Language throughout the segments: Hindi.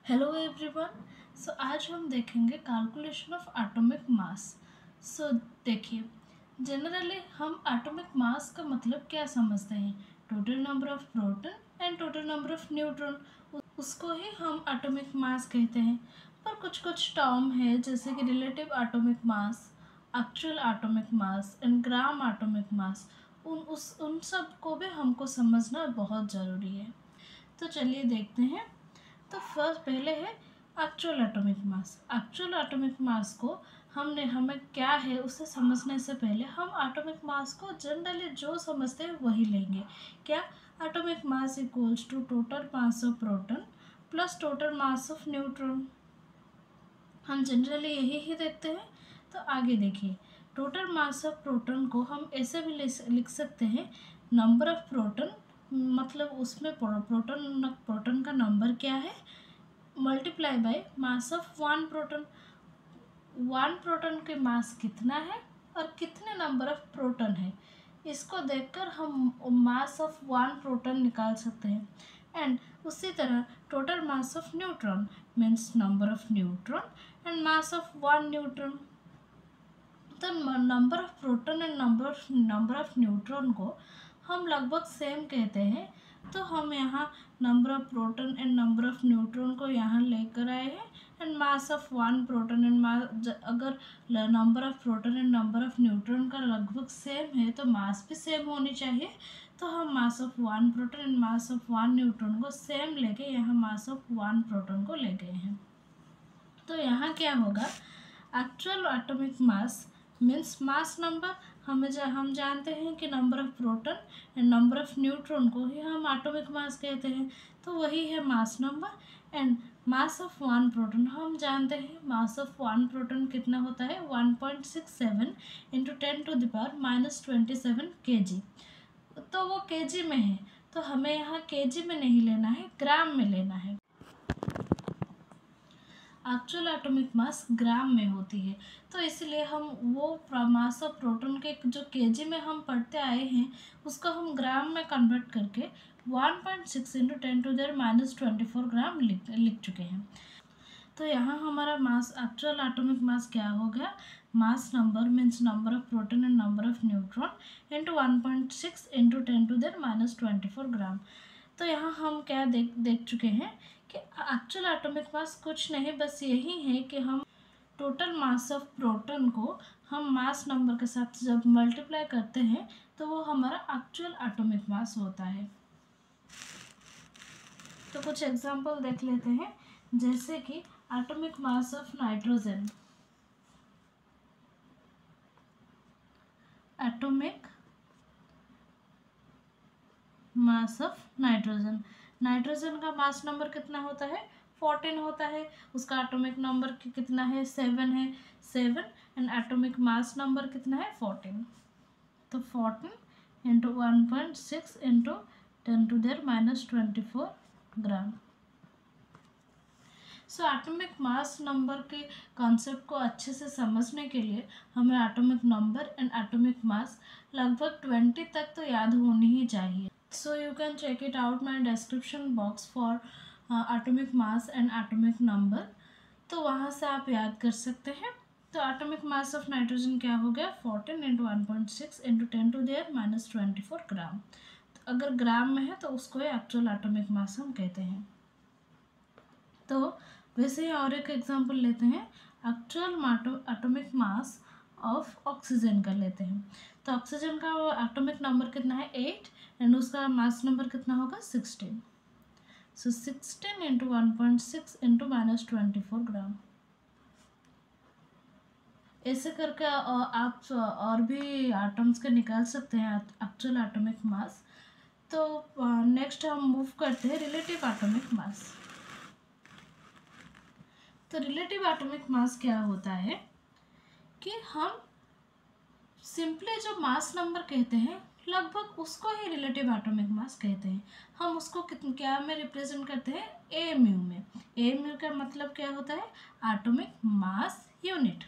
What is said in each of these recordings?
Hello everyone. आज हम देखेंगे कैलकुलेशन ऑफ एटॉमिक मास। देखिए, जनरली हम एटॉमिक मास का मतलब क्या समझते हैं? Total number of proton and total number of neutron, उसको ही हम एटॉमिक मास कहते हैं। पर कुछ कुछ टर्म है जैसे कि relative atomic mass, actual atomic mass and gram atomic मास, उन सब को भी हमको समझना बहुत ज़रूरी है। तो चलिए देखते हैं। तो फर्स्ट पहले है actual atomic mass. Actual atomic mass को हमें क्या है उसे समझने से पहले हम एटॉमिक मास को जनरली जो समझते हैं वही लेंगे। क्या? Atomic mass equals to total mass of proton plus total mass of neutron. हम जनरली यही ही देखते हैं। तो आगे देखिए, टोटल मास ऑफ प्रोटॉन को हम ऐसे भी लिख सकते हैं, नंबर ऑफ प्रोटॉन, मतलब उसमें प्रोटॉन का नंबर क्या है multiply by mass of one proton. One proton के मास कितना है और कितने नंबर ऑफ प्रोटॉन है, इसको देखकर हम मास ऑफ वन प्रोटॉन निकाल सकते हैं। एंड उसी तरह total mass of neutron means number of neutron and mass of one neutron. तो number of proton and number of neutron को हम लगभग सेम कहते हैं। तो हम यहाँ number of proton and number of neutron को यहाँ लेकर आए हैं and mass of one proton and अगर number of proton and number of neutron का लगभग सेम है तो मास भी सेम होनी चाहिए। तो हम मास of one proton and mass of one neutron को सेम लेके यहाँ मास ऑफ वन प्रोटॉन को ले गए हैं। तो यहाँ क्या होगा, actual atomic mass means mass number. हम जानते हैं कि number of proton and number of neutron को ही हम एटॉमिक मास कहते हैं, तो वही है mass number. And mass of one proton हम जानते हैं, मास ऑफ वन प्रोटॉन कितना होता है 1.67 इंटू 10⁻⁻27 kg। तो वो kg में है, तो हमें यहाँ kg में नहीं लेना है, ग्राम में लेना है। एक्चुअल एटॉमिक मास ग्राम में होती है, तो इसलिए हम वो मास ऑफ प्रोटॉन के जो केजी में हम पढ़ते आए हैं उसको हम ग्राम में कन्वर्ट करके 1.6 इंटू 10⁻⁻24 ग्राम लिख चुके हैं। तो यहाँ हमारा मास, एक्चुअल एटॉमिक मास क्या हो गया, mass number means number of proton and number of neutron into 1.6 into 10⁻⁻24 ग्राम। तो यहाँ हम क्या देख चुके हैं कि एक्चुअल एटॉमिक मास कुछ नहीं, बस यही है कि हम टोटल मास ऑफ प्रोटॉन को हम मास नंबर के साथ जब मल्टीप्लाई करते हैं तो वो हमारा एक्चुअल एटॉमिक मास होता है। तो कुछ एग्जांपल देख लेते हैं, जैसे कि atomic mass of nitrogen. Atomic mass of nitrogen, nitrogen का मास नंबर कितना होता है 14 होता है। उसका एटॉमिक नंबर कितना है 7 है, 7 एंड एटॉमिक मास नंबर कितना है 14। तो 14 इंटू 1.6 इंटू 10⁻⁻24 ग्राम। एटॉमिक मास नंबर के कॉन्सेप्ट को अच्छे से समझने के लिए हमें atomic number and atomic mass लगभग 20 तक तो याद होनी ही चाहिए। You can check it out my description box for atomic mass and atomic number, तो वहाँ से आप याद कर सकते हैं। तो एटॉमिक मास ऑफ नाइट्रोजन क्या हो गया 14 इंटू 1.6 इंटू 10⁻⁻24 ग्राम। तो अगर ग्राम में है तो उसको एक्चुअल एटॉमिक मास हम कहते हैं। तो वैसे ही और एक एग्जांपल लेते हैं, actual atomic mass of oxygen का लेते हैं। तो ऑक्सीजन का एटॉमिक नंबर कितना है 8 एंड उसका मास नंबर कितना होगा 16। 16 इंटू 1.6 इंटू -24 ग्राम। ऐसे करके आप और भी एटम्स के निकाल सकते हैं एक्चुअल एटॉमिक मास। तो नेक्स्ट हम मूव करते हैं रिलेटिव एटॉमिक मास। तो रिलेटिव एटॉमिक मास क्या होता है कि हम सिंपली जो मास नंबर कहते हैं लगभग उसको ही रिलेटिव एटॉमिक मास कहते हैं। हम उसको क्या में रिप्रेजेंट करते हैं एएमयू में। एएमयू का मतलब क्या होता है atomic mass unit.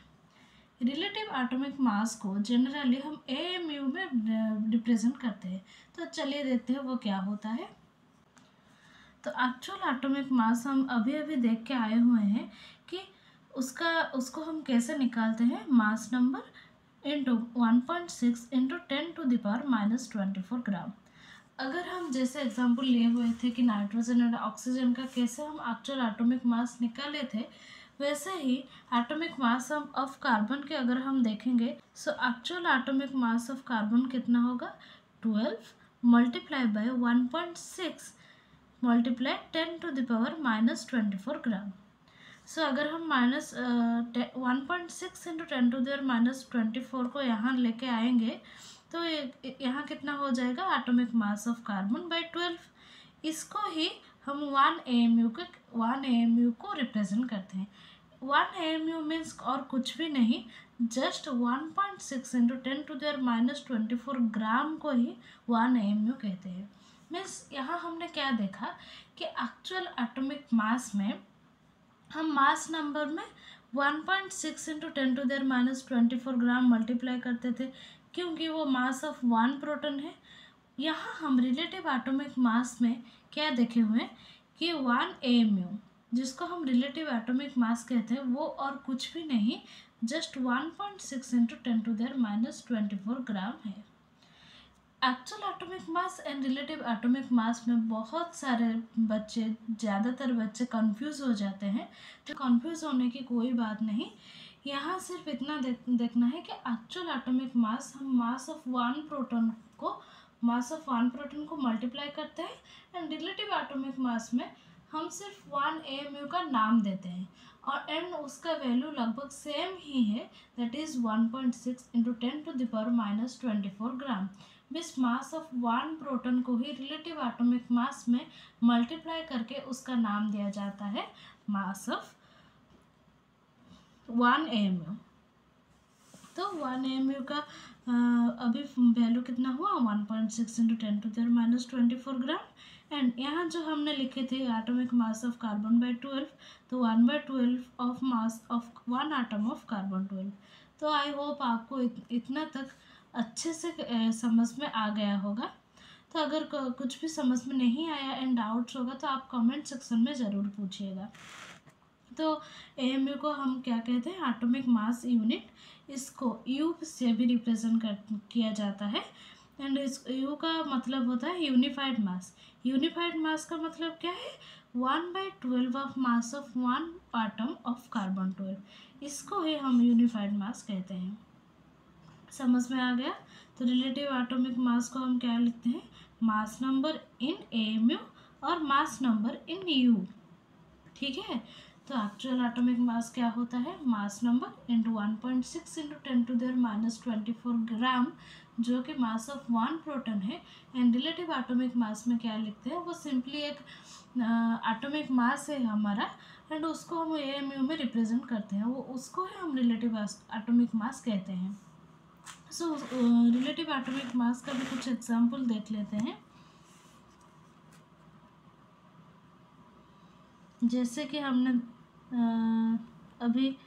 Relative atomic मास को जनरली हम एएमयू में रिप्रेजेंट करते हैं। तो चलिए देखते हैं वो क्या होता है। तो एक्चुअल एटॉमिक मास हम अभी अभी देख के आए हुए हैं कि उसको हम कैसे निकालते हैं, मास नंबर इंटू 1.6 इंटू 10⁻⁻24 ग्राम। अगर हम जैसे एग्जांपल लिए हुए थे कि नाइट्रोजन और ऑक्सीजन का कैसे हम एक्चुअल एटॉमिक मास निकाले थे, वैसे ही एटॉमिक मास हम ऑफ कार्बन के अगर हम देखेंगे, so actual atomic mass of carbon कितना होगा, 12 मल्टीप्लाई बाय 1.6 मल्टीप्लाई 10⁻⁻24 ग्राम। सो अगर हम माइनस 1.6 इंटू 10⁻⁻24 को यहाँ लेके आएंगे तो यहाँ कितना हो जाएगा, atomic mass of carbon bye 12। इसको ही हम 1 AMU को रिप्रेजेंट करते हैं। 1 AMU मीन्स और कुछ भी नहीं, जस्ट 1.6 इंटू 10⁻⁻24 ग्राम को ही 1 AMU कहते हैं। मीन्स यहाँ हमने क्या देखा कि एक्चुअल एटॉमिक मास में हम मास नंबर में 1.6 इंटू 10⁻⁻24 ग्राम मल्टीप्लाई करते थे, क्योंकि वो मास ऑफ 1 प्रोटॉन है। यहाँ हम रिलेटिव एटॉमिक मास में क्या देखे हुए हैं कि 1 AMU, जिसको हम रिलेटिव एटॉमिक मास कहते हैं, वो और कुछ भी नहीं, जस्ट 1.6 इंटू 10⁻⁻24 ग्राम है। Actual atomic mass and relative atomic मास में बहुत सारे बच्चे, ज़्यादातर बच्चे कंफ्यूज हो जाते हैं। तो कंफ्यूज होने की कोई बात नहीं, यहाँ सिर्फ इतना देखना है कि एक्चुअल एटॉमिक मास हम मास ऑफ 1 प्रोटॉन को मल्टीप्लाई करते हैं, एंड रिलेटिव एटॉमिक मास में हम सिर्फ 1 AMU का नाम देते हैं, और एंड उसका वैल्यू लगभग सेम ही है, that is 1.6 into 10⁻⁻24 gram. Miss mass of 1 proton को ही रिलेटिव एटॉमिक मास में मल्टीप्लाई करके उसका नाम दिया जाता है मास ऑफ 1 AMU। तो 1 AMU का अभी वैल्यू कितना हुआ, 1.6 इंटू 10⁻⁻24 ग्राम। एंड यहाँ जो हमने लिखे थे atomic mass of carbon bye 12, तो 1/12 of mass of 1 atom of carbon 12। तो आई होप आपको इतना तक अच्छे से समझ में आ गया होगा। तो अगर कुछ भी समझ में नहीं आया एंड डाउट्स होगा तो आप कमेंट सेक्शन में ज़रूर पूछिएगा। तो AMU को हम क्या कहते हैं, एटॉमिक मास यूनिट। इसको U से भी रिप्रेजेंट किया जाता है, एंड इस U का मतलब होता है यूनिफाइड मास। यूनिफाइड मास का मतलब क्या है, 1/12 of mass of 1 atom of carbon 12। इसको ही हम यूनिफाइड मास कहते हैं। समझ में आ गया। तो रिलेटिव एटॉमिक मास को हम क्या लिखते हैं, मास नंबर इन AMU और मास नंबर इन U। ठीक है। तो एक्चुअल एटॉमिक मास क्या होता है, मास नंबर इंटू 1.6 इंटू 10⁻⁻24 ग्राम, जो कि मास ऑफ 1 प्रोटॉन है। एंड रिलेटिव एटॉमिक मास में क्या लिखते हैं, वो सिंपली एक एटॉमिक मास है हमारा, एंड उसको हम AMU में रिप्रेजेंट करते हैं, वो उसको ही हम रिलेटिव एटॉमिक मास कहते हैं। सो रिलेटिव एटॉमिक मास का भी कुछ एग्जाम्पल देख लेते हैं। जैसे कि हमने अभी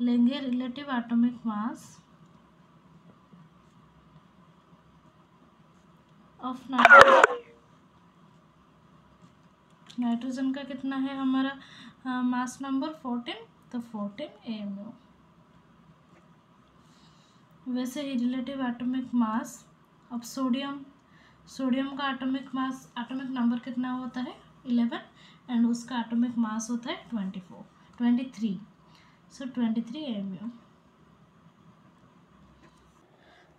लेंगे relative atomic mass of nitrogen का कितना है हमारा मास नंबर 14, तो 14 AMU। वैसे ही relative atomic mass of sodium का एटॉमिक नंबर कितना होता है, 11, एंड उसका एटॉमिक मास होता है 23, सो 23 AMU।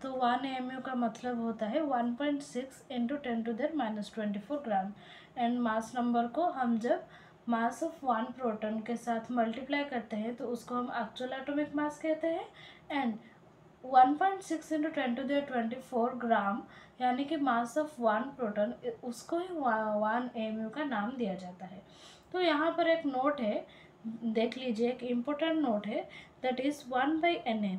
तो 1 AMU का मतलब होता है 1.6 into 10⁻⁻24 gram, and mass number को हम जब मास ऑफ 1 प्रोटॉन के साथ मल्टीप्लाई करते हैं तो उसको हम एक्चुअल एटॉमिक मास कहते हैं, एंड 1.6 इंटू 10⁻24 ग्राम यानी कि मास ऑफ 1 प्रोटॉन, उसको ही 1 AMU का नाम दिया जाता है। तो यहाँ पर एक नोट है, देख लीजिए, एक इम्पोर्टेंट नोट है, दैट इज़ 1/Na।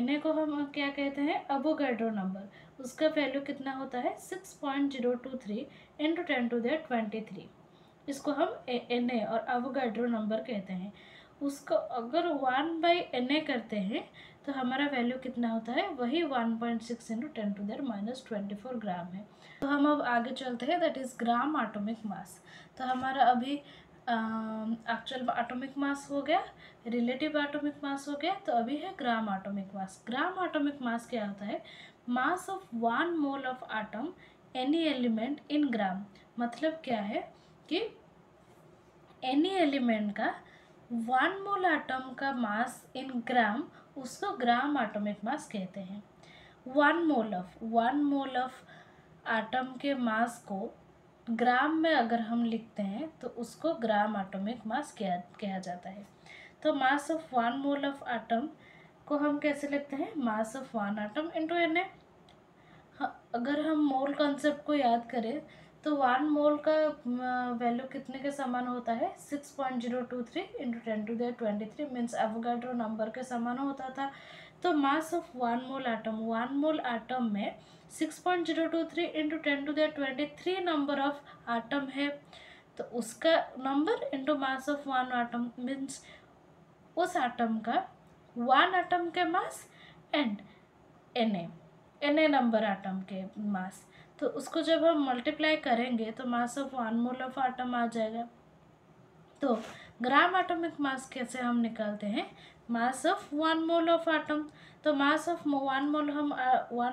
Na को हम क्या कहते हैं, एवोगाड्रो नंबर। उसका वैल्यू कितना होता है, 6.023 इंटू 10⁻23। इसको हम Na और एवोगाड्रो नंबर कहते हैं। उसको अगर 1/Na करते हैं तो हमारा वैल्यू कितना होता है, वही 1.6 इंटू 10⁻24 ग्राम है। तो हम अब आगे चलते हैं, दैट इज़ ग्राम एटॉमिक मास। तो हमारा अभी एक्चुअल एटॉमिक मास हो गया, रिलेटिव एटॉमिक मास हो गया, तो अभी है ग्राम एटॉमिक मास। ग्राम एटॉमिक मास क्या होता है, mass of 1 mole of atom any element in gram. मतलब क्या है कि एनी एलिमेंट का 1 मोल एटम का मास इन ग्राम, उसको ग्राम एटॉमिक मास कहते हैं। 1 मोल ऑफ एटम के मास को ग्राम में अगर हम लिखते हैं तो उसको ग्राम एटॉमिक मास कहा जाता है। तो mass of 1 mole of atom को हम कैसे लिखते हैं, mass of 1 atom into Na। अगर हम मोल कॉन्सेप्ट को याद करें तो 1 मोल का वैल्यू कितने के समान होता है, 6.023 इंटू 10⁻23 मीन्स एवोगाड्रो नंबर के समान होता था। तो मास ऑफ 1 मोल एटम में 6.023 इंटू 10⁻23 नंबर ऑफ एटम है, तो उसका number into mass of 1 atom means उस एटम का 1 एटम के mass and Na number atom के मास। तो उसको जब हम मल्टीप्लाई करेंगे तो mass of 1 mole of atom आ जाएगा। तो ग्राम एटॉमिक मास कैसे हम निकालते हैं, mass of 1 mole of atom. तो mass of 1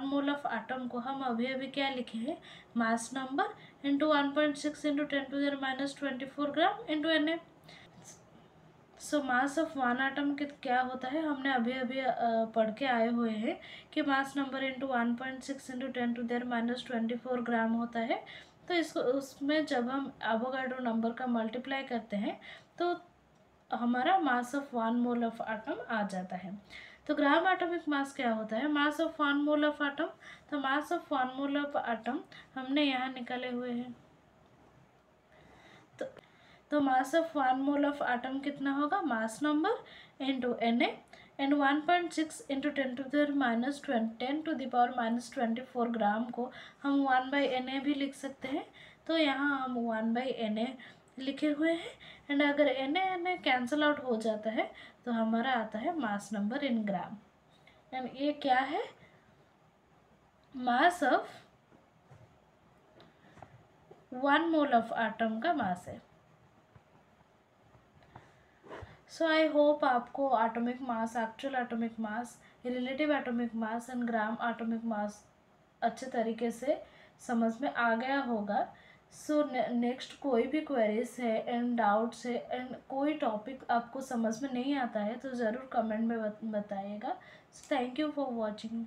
mole of atom को हम अभी अभी क्या लिखे हैं, mass number into 1.6 into 10⁻24 gram into Na। So mass of 1 atom क्या होता है, हमने अभी अभी पढ़ के आए हुए हैं कि मास नंबर इंटू 1.6 इंटू 10⁻24 ग्राम होता है। तो इसको उसमें जब हम एवोगाड्रो नंबर का मल्टीप्लाई करते हैं तो हमारा mass of 1 mole of atom आ जाता है। तो ग्राम एटॉमिक मास क्या होता है, mass of 1 mole of atom. तो mass of 1 mole of atom हमने यहाँ निकाले हुए हैं। तो mass of 1 mole of atom कितना होगा, mass number into Na and 1.6 into 10⁻24 gram को हम 1/Na भी लिख सकते हैं। तो यहाँ हम 1/Na लिखे हुए हैं एंड अगर Na कैंसिल आउट हो जाता है तो हमारा आता है mass number in gram. And ये क्या है, mass of 1 mole of atom का मास है। सो आई होप आपको atomic mass, actual atomic mass, relative atomic mass and gram atomic मास अच्छे तरीके से समझ में आ गया होगा। सो नेक्स्ट कोई भी क्वेरीज है एंड डाउट्स है एंड कोई टॉपिक आपको समझ में नहीं आता है तो ज़रूर कमेंट में बताइएगा। So thank you for watching.